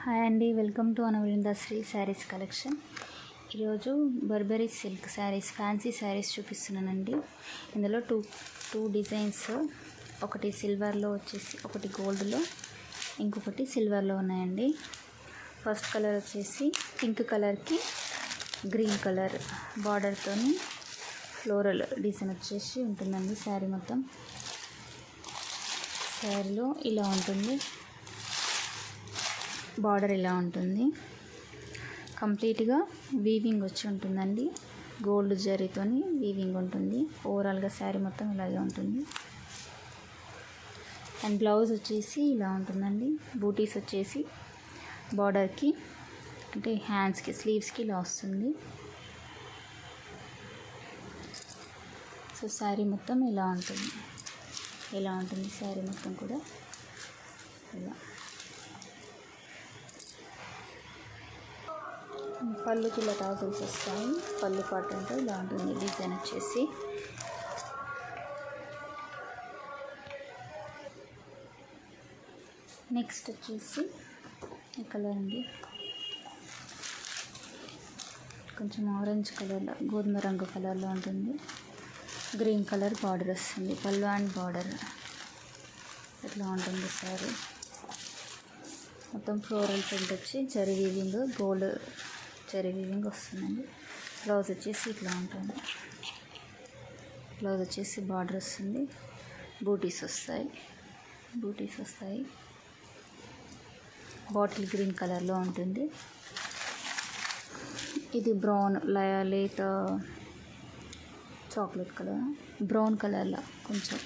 Hi అండి, welcome to Anavarinda Sri sarees collection. ఈరోజు Burberry silk sarees, fancy sarees చూపిస్తున్నానండి. ఇందులో టూ డిజైన్స్, ఒకటి సిల్వర్లో వచ్చేసి ఒకటి గోల్డ్లో, ఇంకొకటి సిల్వర్లో ఉన్నాయండి. ఫస్ట్ కలర్ వచ్చేసి పింక్ కలర్కి గ్రీన్ కలర్ బార్డర్తోని ఫ్లోరల్ డిజైన్ వచ్చేసి ఉంటుందండి. శారీ మొత్తం శారీలో ఇలా ఉంటుంది. బార్డర్ ఇలా ఉంటుంది. కంప్లీట్గా వీవింగ్ వచ్చి ఉంటుందండి. గోల్డ్ జరీతోని వీవింగ్ ఉంటుంది. ఓవరాల్గా శారీ మొత్తం ఇలాగే ఉంటుంది. అండ్ బ్లౌజ్ వచ్చేసి ఇలా ఉంటుందండి. బూటీస్ వచ్చేసి బార్డర్కి అంటే హ్యాండ్స్కి, స్లీవ్స్కి ఇలా వస్తుంది. సో శారీ మొత్తం ఇలా ఉంటుంది. శారీ మొత్తం కూడా ఇలా. పళ్ళుకి ఇలా టాజల్స్ వస్తాయి. పళ్ళు పాటు అంటే ఇలా ఉంటుంది. డిజైన్ వచ్చేసి నెక్స్ట్ వచ్చేసి ఈ కలర్ అండి. కొంచెం ఆరెంజ్ కలర్లో, గోధుమ రంగు కలర్లో ఉంటుంది. గ్రీన్ కలర్ బార్డర్ వస్తుంది. పళ్ళు అండ్ బార్డర్ ఇట్లా ఉంటుంది. సారీ మొత్తం ఫ్లోరల్ ప్రింట్ వచ్చి zari weaving, gold zari weaving వస్తుందండి. బ్లౌజ్ వచ్చేసి ఇట్లా ఉంటుంది. బ్లౌజ్ వచ్చేసి బార్డర్ వస్తుంది. బూటీస్ వస్తాయి. బాటిల్ గ్రీన్ కలర్లో ఉంటుంది. ఇది బ్రౌన్ లేత చాక్లెట్ కలర్, బ్రౌన్ కలర్లో కొంచెం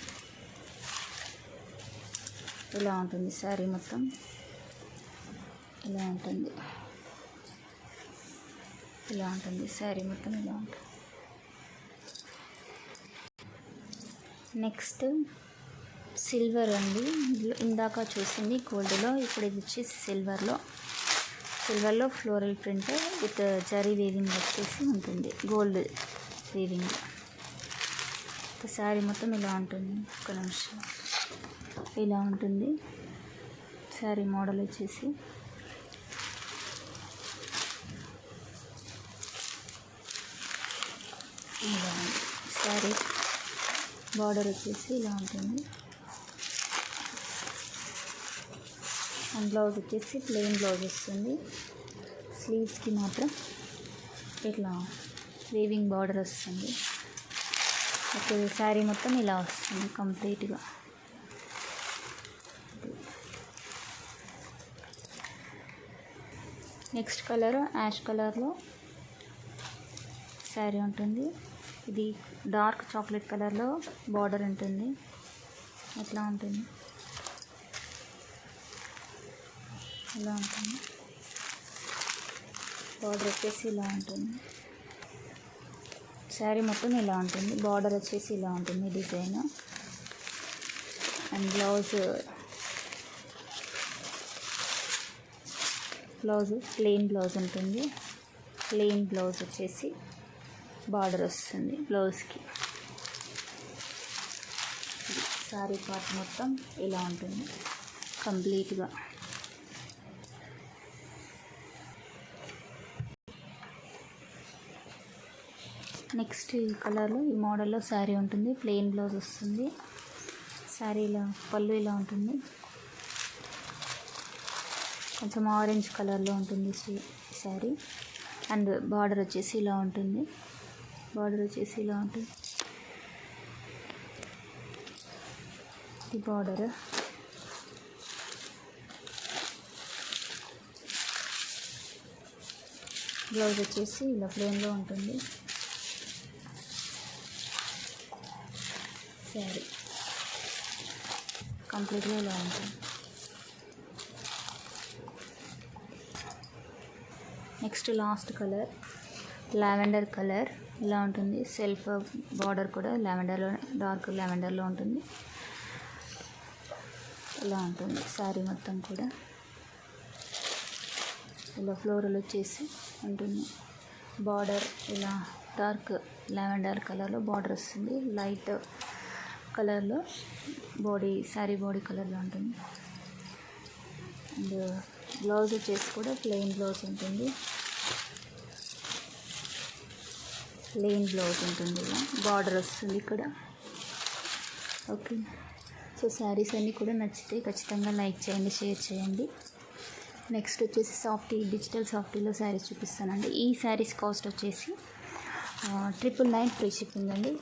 ఇలా ఉంటుంది. శారీ మొత్తం ఇలా ఉంటుంది. శారీ మొత్తం ఇలా ఉంటుంది. నెక్స్ట్ సిల్వర్ అండి. ఇందాక చూసింది గోల్డ్లో, ఇప్పుడు ఇది వచ్చేసి సిల్వర్లో floral print with zari weaving వచ్చేసి ఉంటుంది. Gold weaving. శారీ మొత్తం ఇలా ఉంటుంది. ఒక నిమిషం. ఇలా ఉంటుంది శారీ మోడల్ వచ్చేసి. ఇలా శారీ బార్డర్ వచ్చేసి ఇలా ఉంటుంది. అండ్ బ్లౌజ్ వచ్చేసి ప్లెయిన్ బ్లౌజ్ వస్తుంది. స్లీవ్స్కి మాత్రం ఇట్లా వీవింగ్ బార్డర్ వస్తుంది. ఓకే, శారీ మొత్తం ఇలా వస్తుంది కంప్లీట్గా. నెక్స్ట్ కలర్ యాష్ కలర్లో శారీ ఉంటుంది. ఇది డార్క్ చాక్లెట్ కలర్లో బార్డర్ ఉంటుంది. ఎట్లా ఉంటుంది, ఇలా ఉంటుంది. బార్డర్ వచ్చేసి ఇలా ఉంటుంది. శారీ మొత్తం ఇలా ఉంటుంది. బార్డర్ వచ్చేసి ఇలా ఉంటుంది design. And blouse plain blouse ఉంటుంది. ప్లెయిన్ బ్లౌజ్ వచ్చేసి బార్డర్ వస్తుంది బ్లౌజ్కి. శారీ పార్ట్ మొత్తం ఇలా ఉంటుంది కంప్లీట్గా. నెక్స్ట్ ఈ కలర్లో, ఈ మోడల్లో శారీ ఉంటుంది. ప్లెయిన్ బ్లౌజ్ వస్తుంది. శారీ ఇలా, పళ్ళు ఇలా ఉంటుంది. కొంచెం ఆరెంజ్ కలర్లో ఉంటుంది శారీ. అండ్ బార్డర్ వచ్చేసి ఇలా ఉంటుంది. ఇది బార్డర్. బ్లౌజ్ వచ్చేసి ఇలా ప్లెయిన్లో ఉంటుంది. శారీ కంప్లీట్గా ఇలా ఉంటుంది. Next last colour lavender colour. ఇలా ఉంటుంది. సెల్ఫ్ బార్డర్ కూడా లావెండర్లో, డార్క్ లావెండర్లో ఉంటుంది. ఇలా ఉంటుంది శారీ మొత్తం కూడా. ఇలా ఫ్లోరల్ వచ్చేసి ఉంటుంది. బార్డర్ ఇలా డార్క్ లావెండర్ కలర్లో బార్డర్ వస్తుంది. లైట్ కలర్లో శారీ బాడీ కలర్లో ఉంటుంది. అండ్ బ్లౌజ్ వచ్చేసి కూడా ప్లెయిన్ బ్లౌజ్ ఉంటుంది. ప్లెయిన్ బ్లౌజ్ ఉంటుంది, ఇలా బార్డర్ వస్తుంది ఇక్కడ. ఓకే, సో శారీస్ అన్నీ కూడా నచ్చితే ఖచ్చితంగా లైక్ చేయండి, షేర్ చేయండి. నెక్స్ట్ వచ్చేసి సాఫ్టీ, డిజిటల్ సాఫ్టీలో శారీస్ చూపిస్తానండి. ఈ శారీస్ కాస్ట్ వచ్చేసి 999 ఫ్రీ షిప్పింగ్ అండి.